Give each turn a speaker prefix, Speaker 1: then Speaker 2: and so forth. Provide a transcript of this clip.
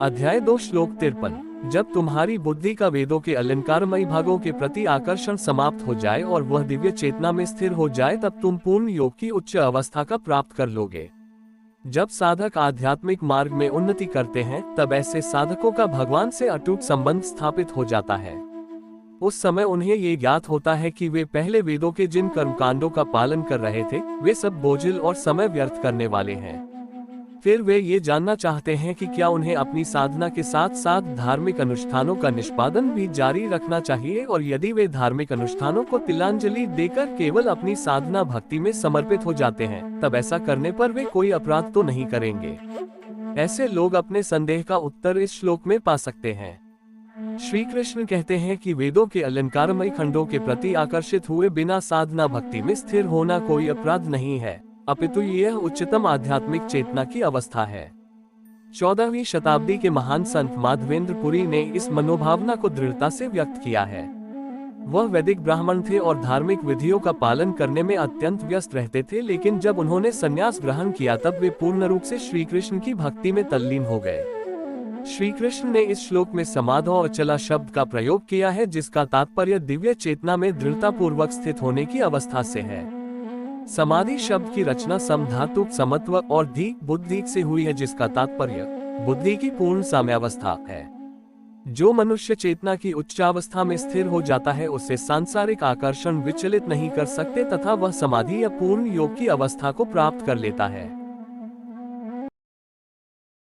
Speaker 1: अध्याय 2 श्लोक 53। जब तुम्हारी बुद्धि का वेदों के अलंकारमयी भागों के प्रति आकर्षण समाप्त हो जाए और वह दिव्य चेतना में स्थिर हो जाए, तब तुम पूर्ण योग की उच्च अवस्था का प्राप्त कर लोगे। जब साधक आध्यात्मिक मार्ग में उन्नति करते हैं, तब ऐसे साधकों का भगवान से अटूट संबंध स्थापित हो जाता है। उस समय उन्हें ये ज्ञात होता है कि वे पहले वेदों के जिन कर्मकांडों का पालन कर रहे थे, वे सब बोझिल और समय व्यर्थ करने वाले हैं। फिर वे ये जानना चाहते हैं कि क्या उन्हें अपनी साधना के साथ साथ धार्मिक अनुष्ठानों का निष्पादन भी जारी रखना चाहिए, और यदि वे धार्मिक अनुष्ठानों को तिलांजलि देकर केवल अपनी साधना भक्ति में समर्पित हो जाते हैं, तब ऐसा करने पर वे कोई अपराध तो नहीं करेंगे। ऐसे लोग अपने संदेह का उत्तर इस श्लोक में पा सकते हैं। श्री कृष्ण कहते हैं कि वेदों के अलंकारमयी खंडों के प्रति आकर्षित हुए बिना साधना भक्ति में स्थिर होना कोई अपराध नहीं है, अपितु यह उच्चतम आध्यात्मिक चेतना की अवस्था है। 14वीं शताब्दी के महान संत माधवेंद्र पुरी ने इस मनोभावना को दृढ़ता से व्यक्त किया है। वह वैदिक ब्राह्मण थे और धार्मिक विधियों का पालन करने में अत्यंत व्यस्त रहते थे, लेकिन जब उन्होंने संन्यास ग्रहण किया तब वे पूर्ण रूप से श्री कृष्ण की भक्ति में तल्लीन हो गए। श्री कृष्ण ने इस श्लोक में समाधो अचला शब्द का प्रयोग किया है, जिसका तात्पर्य दिव्य चेतना में दृढ़ता पूर्वक स्थित होने की अवस्था से है। समाधि शब्द की रचना समधातुक समत्व और धी बुद्धि से हुई है, जिसका तात्पर्य बुद्धि की पूर्ण साम्यावस्था है। जो मनुष्य चेतना की उच्चावस्था में स्थिर हो जाता है, उसे सांसारिक आकर्षण विचलित नहीं कर सकते तथा वह समाधि या पूर्ण योग की अवस्था को प्राप्त कर लेता है।